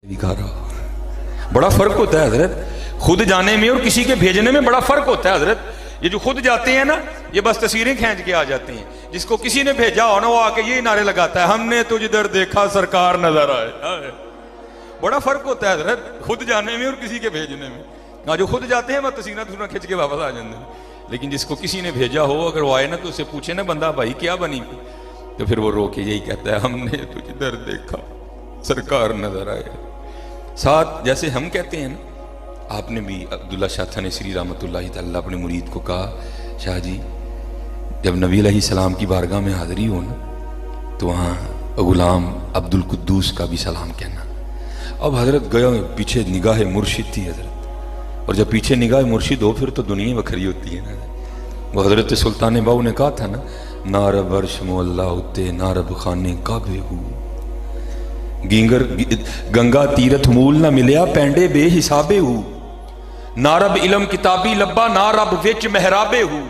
दिखा रहा। बड़ा फर्क होता है हजरत, खुद जाने में और किसी के भेजने में बड़ा फर्क होता है हजरत। ये जो खुद जाते हैं ना, ये बस तस्वीरें खींच के आ जाते हैं। जिसको किसी ने भेजा हो ना, वो आके ये नारे लगाता है, हमने तुझ इधर देखा सरकार नजर आए। बड़ा फर्क होता है हजरत, खुद जाने में और किसी के भेजने में। हाँ, जो खुद जाते हैं वो तस्वीरें खींच के वापस आ जाते हैं, लेकिन जिसको किसी ने भेजा हो, अगर वो आए ना तो उससे पूछे ना बंदा भाई क्या बनी, तो फिर वो रो के यही कहता है, हमने तुझ इधर देखा सरकार नजर आए। साथ जैसे हम कहते हैं ना, आपने भी अब्दुल्ला शाह थानेसरी रहमतुल्लाहि तआला अपने मुरीद को कहा, शाह जी जब नबी अलैहिस्सलाम की बारगाह में हाज़िरी हो ना, तो वहाँ गुलाम अब्दुल कुद्दूस का भी सलाम कहना। अब हजरत गया, पीछे निगाह मुर्शिद थी हजरत, और जब पीछे निगाह मुर्शिद हो फिर तो दुनिया बखरी होती है ना। वो हजरत सुल्तान बाऊ ने कहा था ना, नारब अर्श मोल्ला उते नारब खाने काबे हूँ, गिंगर गंगा तीरथ मूल न मिलिया पैंडे बेहिसाबे हूँ, नारब इलम किताबी लब्बा नारब विच महराबे हूँ,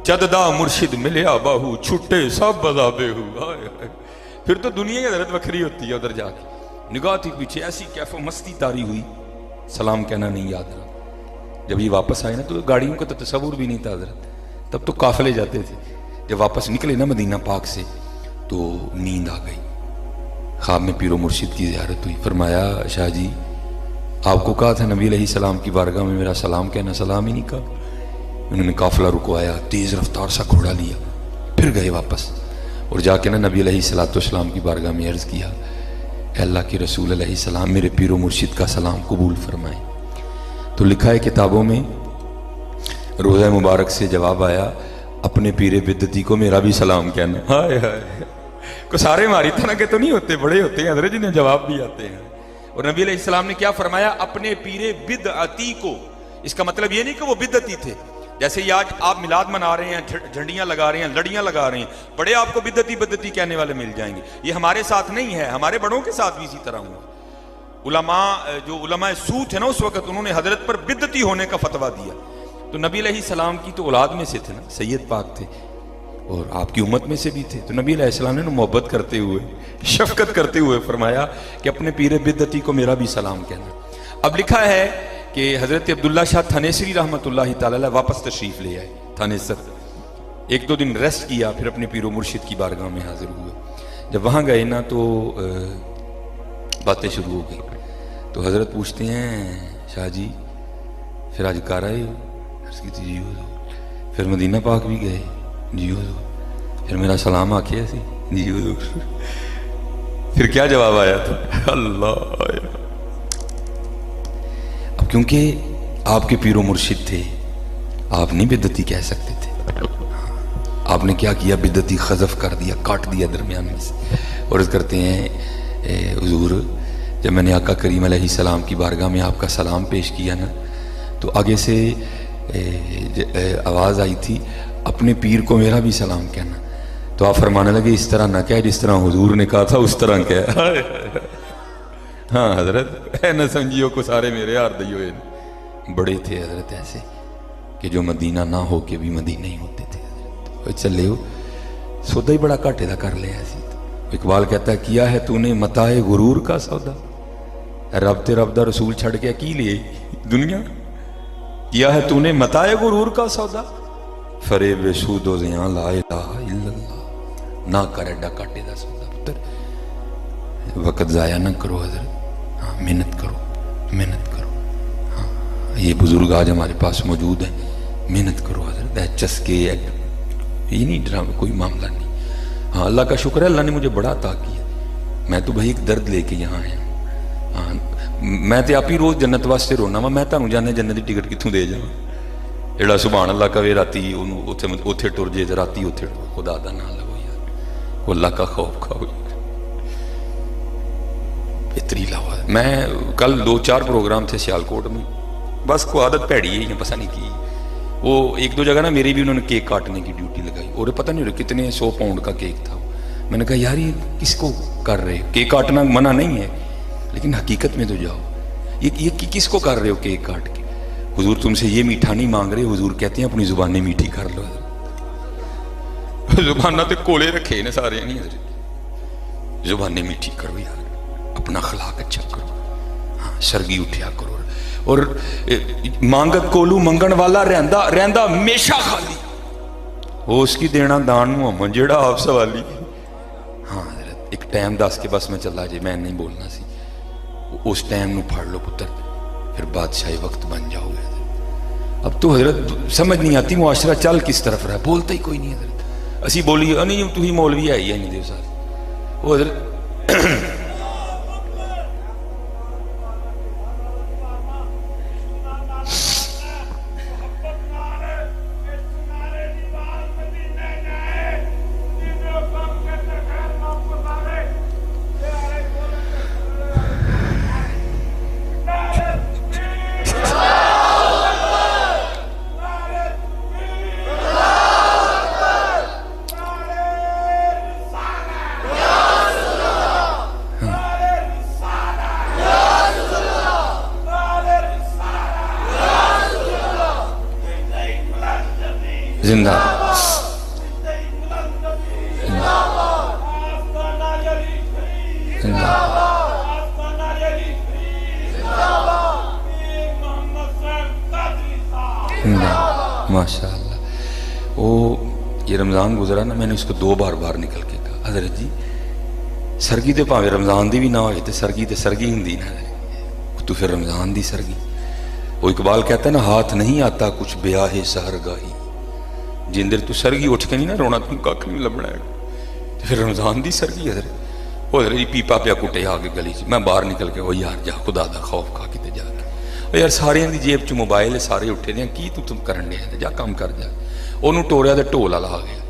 जददा मुर्शिद मिलिया बाहू छुट्टे सब बजाबे हूँ। फिर तो दुनिया की हजरत बखरी होती है। उधर जाके निगाह थी पीछे, ऐसी कैफो मस्ती तारी हुई, सलाम कहना नहीं याद रहा। जब ये वापस आए ना, तो गाड़ियों का तो तस्वुर भी नहीं था हजरत, तब तो काफिले जाते थे। जब वापस निकले ना मदीना पाक से, तो नींद आ गई। ख्वाब में पीरो मुर्शिद की ज़ियारत हुई। फरमाया, शाह जी आपको कहा था नबी अलैहिस्सलाम की बारगाह में मेरा सलाम कहना, सलाम ही नहीं कहा। उन्होंने काफिला रुकवाया, तेज़ रफ्तार सा घोड़ा लिया, फिर गए वापस, और जाके ना नबी अलैहिस्सलाम की बारगाह में अर्ज़ किया, अल्लाह के रसूल अलैहिस्सलाम मेरे पीरो मुर्शिद का सलाम कबूल फरमाएं। तो लिखा है किताबों में, रोज़ा मुबारक से जवाब आया, अपने पीरे बिद्दती को मेरा भी सलाम कहना। हाय हाय, को सारे मारी तरह के तो नहीं होते, बड़े होते हैं हजरत जिन्हें जवाब भी आते हैं। और नबी अलैहिस्सलाम ने क्या फरमाया, अपने पीरे बिदअती को। इसका मतलब ये नहीं कि वो बिदअती थे। जैसे ये आज आप मिलाद मना रहे हैं, झंडियां लगा रहे हैं, लड़ियां लगा रहे हैं, बड़े आपको बिदअती बिदअती कहने वाले मिल जाएंगे। ये हमारे साथ नहीं है, हमारे बड़ों के साथ भी इसी तरह हुआ। उलमा, जो उलमा सू थे ना उस वक्त, उन्होंने हजरत पर बिदअती होने का फतवा दिया। तो नबी अलैहिस्सलाम की तो औलाद में से थे ना, सैयद पाक थे, और आपकी उम्मत में से भी थे। तो नबी अलैहिस्सलाम ने मोहब्बत करते हुए, शफकत करते हुए फरमाया कि अपने पीरे बिद्दती को मेरा भी सलाम कहना। अब लिखा है कि हजरत अब्दुल्ला शाह थानेसरी रहमतुल्लाहि तआला वापस तशरीफ ले आए थानेसर। एक दो दिन रेस्ट किया, फिर अपने पीरो मुर्शिद की बारगाह में हाजिर हुए। जब वहाँ गए ना, तो बातें शुरू हो गई। तो हजरत पूछते हैं, शाह जी फिर आज कार आए? जी हो। फिर मदीना पाक भी गए? जी हो। फिर मेरा सलाम आखे ऐसी? जी हो। फिर क्या जवाब आया था? अल्लाह। अब क्योंकि आपके पीरो मुर्शिद थे, आप नहीं बिद्दती कह सकते थे। आपने क्या किया, बिद्दती खजफ कर दिया, काट दिया दरमियान में से। और इस करते हैं, हुजूर जब मैंने आका करीम अलैहिस्सलाम की बारगाह में आपका सलाम पेश किया ना, तो आगे से आवाज़ आई थी, अपने पीर को मेरा भी सलाम कहना। तो आप फरमाने लगे, इस तरह ना कह, जिस तरह हुजूर ने कहा था उस तरह कह। हाँ हजरत, न समझियो को सारे मेरे यार दियो। बड़े थे हजरत ऐसे कि जो मदीना ना हो के भी मदीने ही होते थे। तो चले हो सौदा ही बड़ा घाटे का कर लिया। इकबाल कहता है, किया है तूने मताए गुरूर का सौदा, रब ते रब दा रसूल छड़ के की लिए दुनिया। किया है तूने मताए गुरूर का सौदा, फरेब सूदो ज़ियां ला इलाहा इल्लल्लाह। ना कर एडा काटे दा सौदा पुत्र, वक़्त ज़ाया ना करो हजरत। हाँ, मेहनत करो, मेहनत करो। हाँ, ये बुजुर्ग आज हमारे पास मौजूद है, मेहनत करो हजरत। चस्के ये नहीं ड्रामा, कोई मामला नहीं। हाँ, अल्लाह का शुक्र है, अल्लाह ने मुझे बड़ा अता किया। मैं तो भाई एक दर्द लेके यहाँ आया। हाँ, मैं तो आप ही रोज़ जन्नत वास्ते रोना वा, मैं तुहानू जाने जन्नत की टिकट कित्थों दे जावां। ਜਿਹੜਾ ਸੁਭਾਨ ਅੱਲਾ ਕਵੇ ਰਾਤੀ ਉਹਨੂੰ ਉੱਥੇ ਟੁਰ ਜੇ ਤੇ ਰਾਤੀ ਉੱਥੇ ਖੁਦਾ ਦਾ ਨਾਮ ਲਵੋ यार, वो अल्लाह का खौफ खाओ। बेहतरी लावा। मैं कल 2-4 प्रोग्राम थे सियालकोट में, बस को आदत पैड़ी है या पता नहीं की, वो एक दो जगह ना मेरी भी उन्होंने केक काटने की ड्यूटी लगाई, और पता नहीं कितने 100 पाउंड का केक था। मैंने कहा यार ये किसको कर रहे हो? केक काटना मना नहीं है, लेकिन हकीकत में तो जाओ। ये किसको कर रहे हो केक काट के? हुजूर तुमसे ये मीठा नहीं मांग रहे, हुजूर कहते हैं अपनी जुबानें मीठी कर लो। जुबाना तो कोले रखे ने सारे नहीं, जुबानें मीठी करो यार, अपना अखलाक अच्छा करो। सरगी उठिया करो। और मांगत कोलू मंगण वाला रहिंदा रहिंदा हमेशा खाली, वो उसकी देना दान मुहम्मद जेड़ा आप सवाली। हाँ एक टाइम दस के बस मैं चला जे, मैं नहीं बोलना सी, उस टाइम नूं फड़ लो पुत्र, फिर बादशाही वक्त बन जाओगे। अब तो हजरत समझ नहीं आती मुआशरा चल किस तरफ रहा, बोलता ही कोई नहीं हजरत। असी बोलिए नहीं तुम मौलवी है ही नहीं देव साहब, वो हजरत जिंदा माशाअल्लाह। वो ये रमज़ान गुजरा ना, मैंने इसको 2 बार बाहर निकल के कहा हजरत जी सरगी तो भावें रमज़ान दी भी ना हो, तो सरगी तो सरगी होंगी ना, तो फिर रमज़ान दी सरगी। वो इकबाल कहता है ना, हाथ नहीं आता कुछ ब्याहे सहर गाही, जिंदर तू सरगी उठ के नहीं ना रोना, तू कख नहीं लभना है, तो फिर रमज़ान दी सरगी हजर। वो हजर जी पीपा पिया कुटे आ के गली च, मैं बाहर निकल के, वो यार जा खुदा दा खौफ खा किते जाके, यार सारिਆਂ ਦੀ जेब च मोबाइल है, सारे उठे ने, की तू करन डे जा काम कर जा। ਉਹਨੂੰ ਟੋਰਿਆ ਤੇ ਢੋਲ ਵਾਲਾ ਆ ਗਿਆ,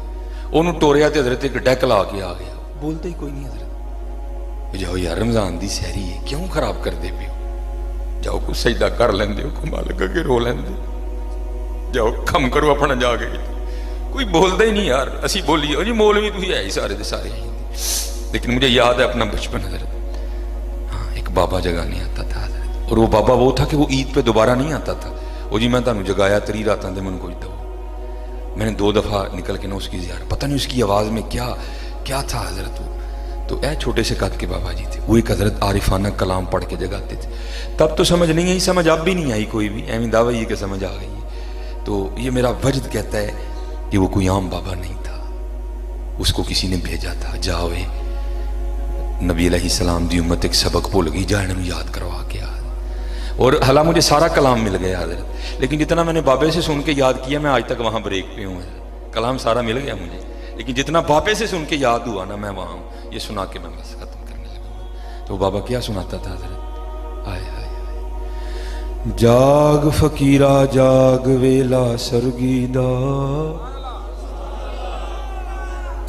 ਉਹਨੂੰ ਟੋਰਿਆ ਤੇ ਹਜ਼ਰਤ ਇੱਕ ਡੈਕ ਲਾ ਕੇ ਆ ਗਿਆ, ਬੋਲਦਾ ਹੀ ਕੋਈ ਨਹੀਂ ਹਜ਼ਰਤ। ਜਾਓ ਯਾਰ ਰਮਜ਼ਾਨ ਦੀ ਸਹਿਰੀ ਹੈ, ਕਿਉਂ ਖਰਾਬ ਕਰਦੇ ਪਿਓ, ਜਾਓ ਕੋਈ ਸਜਦਾ ਕਰ ਲੈਂਦੇ ਹੋ, ਘੁਮਾ ਲੱਗਾ ਕੇ ਰੋ ਲੈਂਦੇ, ਜਾਓ ਕੰਮ ਕਰੋ ਆਪਣਾ ਜਾ ਕੇ। कोई बोलता ही नहीं यार, असी बोलिए जी मौलवी तुम है ही सारे दे सारे। लेकिन मुझे याद है अपना बचपन हजरत, हाँ एक बाबा जगाने आता था हजरत, और वो बाबा वो था कि वो ईद पे दोबारा नहीं आता था। वो जी मैं तुम जगाया 3 रात दे मैंने कोई दो, मैंने 2 दफ़ा निकल के ना उसकी यार पता नहीं उसकी आवाज़ में क्या क्या था हजरत। वो तो ऐ छोटे से कद के बाबा जी थे, वो एक हजरत आरिफाना कलाम पढ़ के जगाते थे। तब तो समझ नहीं आई, समझ अब भी नहीं आई कोई भी, एवं दावा ये कि समझ आ गई है। तो ये मेरा वजद कहता है कि वो कोई आम बाबा नहीं था, उसको किसी ने भेजा था, जाओ नबी अलैहिस्सलाम दी उम्मत एक सबक भूल गई, जा इन्हें याद करवा के आ। और हालां मुझे सारा कलाम मिल गया हजरत, लेकिन जितना मैंने बाबे से सुन के याद किया मैं आज तक वहाँ ब्रेक पे हूँ, कलाम सारा मिल गया मुझे, लेकिन जितना बाबे से सुन के याद हुआ ना मैं वहाँ हूँ। ये सुना के मैं बस खत्म करने लगा। तो बाबा क्या सुनाता था हजरत, आए आए जाग फकीरा जाग वेला सरगी दा।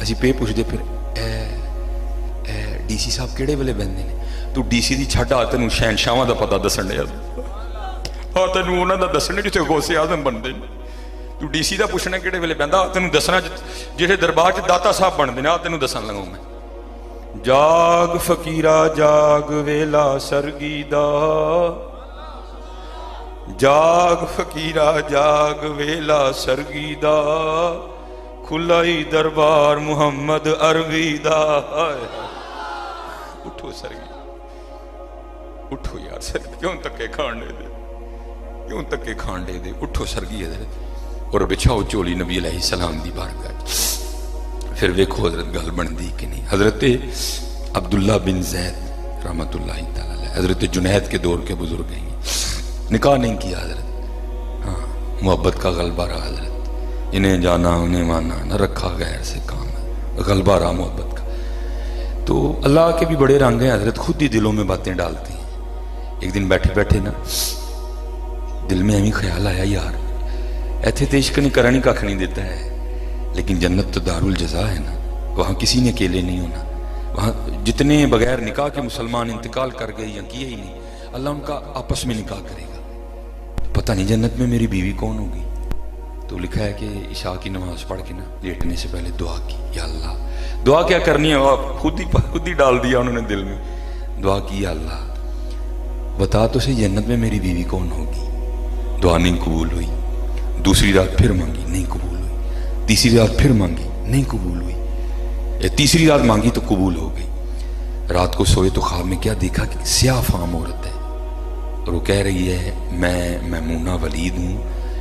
असी पे पुछदे फिर डीसी साहब किहड़े वेले बहंदे ने, तू डीसी दी छड्ड आ, तैनूं शहनशाहां दा पता दस्सण दिया, आ तैनूं उन्हां दा दस्सणे जिथे गौसे आज़म बनदे ने। तू डीसी दा पुछना किहड़े वेले बहंदा, तैनूं दस्सना जिहड़े दरबार च दाता साहब बनदे ने, आ तैनूं दस्सण लगा मैं। जाग फकीरा जाग वेला सरगी दा, जाग फकीरा जाग वेला सरगी दा, खुला ही दरबार मुहम्मद अरबी दा। उठो सरगी, उठो यार सरगी, क्यों धक्के खाने दे, क्यों धक्के खाने दे, उठो सरगी हजरत, और बिछाओ चोली नबी अलैहिस्सलाम दी बारगाह। फिर वेखो हजरत गल बनदी कि नहीं। हजरत अब्दुल्ला बिन जैद रहमतुल्लाहि तआला अलैह, हजरत जुनैद के दौर के बुजुर्ग हैं, निकाह नहीं किया हजरत, हाँ मोहब्बत का गलबा रहा हजरत, इन्हें जाना उन्हें माना, न रखा गैर से काम, गलबा रहा मोहब्बत का। तो अल्लाह के भी बड़े रंग हैं हजरत, खुद ही दिलों में बातें डालती हैं। एक दिन बैठे बैठे ना दिल में एवं ख्याल आया, यार ऐथे तो इश्क नहीं करनी कख नहीं देता है, लेकिन जन्नत तो दारुल जज़ा है ना, वहाँ किसी ने अकेले नहीं होना, वहाँ जितने बगैर निकाह के मुसलमान इंतकाल कर गए या किए ही नहीं, अल्लाह उनका आपस में निकाह करेगा। पता नहीं जन्नत में मेरी बीवी कौन होगी। तो लिखा है कि इशा की नमाज पढ़ के ना लेटने से पहले दुआ की, या अल्लाह, दुआ क्या करनी है खुद ही डाल दिया उन्होंने दिल में। दुआ की, या अल्लाह बता तो सही जन्नत में मेरी बीवी कौन होगी। दुआ नहीं कबूल हुई। दूसरी रात फिर मांगी, नहीं कबूल हुई। तीसरी रात फिर मांगी, नहीं कबूल हुई। तीसरी रात मांगी तो कबूल हो गई। रात को सोए तो ख्वाब में क्या देखा कि स्याह फाम औरत है, اور وہ کہہ رہی ہے میں میمونہ ولید ہوں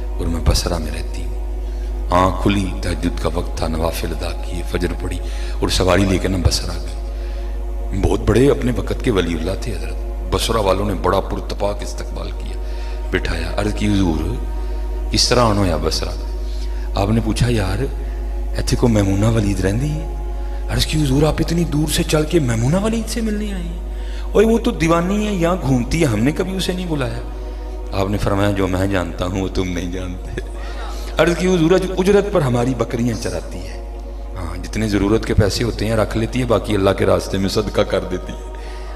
اور میں بصرہ میں رہتی ہوں. آنکھ کھلی، تہجد کا وقت تھا، نوافل ادا کیے، فجر پڑھی اور سواری لے کے نا بصرہ گئی. بہت بڑے اپنے وقت کے ولی اللہ تھے حضرت. بصرہ والوں نے بڑا پرتپاک استقبال کیا، بٹھایا، عرض کی حضور کس طرح آنا ہوا بصرہ؟ آپ نے پوچھا یار ایتھے کو میمونہ ولید رہندی ہے؟ عرض کی حضور آپ اتنی دور سے چل کے میمونہ ولید سے ملنے آئے ہیں؟ اوے وہ تو دیوانی ہے، یہاں گھومتی ہے، ہم نے کبھی اسے نہیں بلایا. آپ نے فرمایا جو میں جانتا ہوں وہ تم نہیں جانتے. عرض کی حضور اجرت پر ہماری بکریاں چراتی ہے. ہاں جتنے ضرورت کے پیسے ہوتے ہیں رکھ لیتی ہے، باقی اللہ کے راستے میں صدقہ کر دیتی ہے.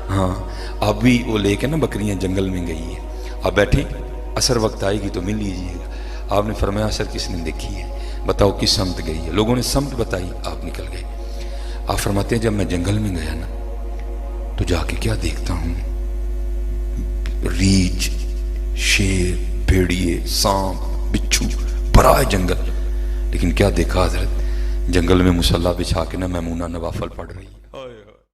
ہاں اب بھی وہ لے کے نا بکریاں جنگل میں گئی ہے. آپ بیٹھیں، عصر وقت آئے گی تو مل لیجیے گا. آپ نے فرمایا عصر کس نے دیکھی ہے؟ بتاؤ کس سمت گئی ہے؟ لوگوں نے سمت بتائی، آپ نکل گئے. آپ فرماتے ہیں جب میں جنگل میں گیا نا تو جا کے کیا دیکھتا ہوں، ریچھ، شیر، بھیڑیے، سانپ، بچھو، بڑا ہے جنگل. لیکن کیا دیکھا حضرت، جنگل میں مصلی بچھا کے نا میمونہ نوافل پڑھ رہی.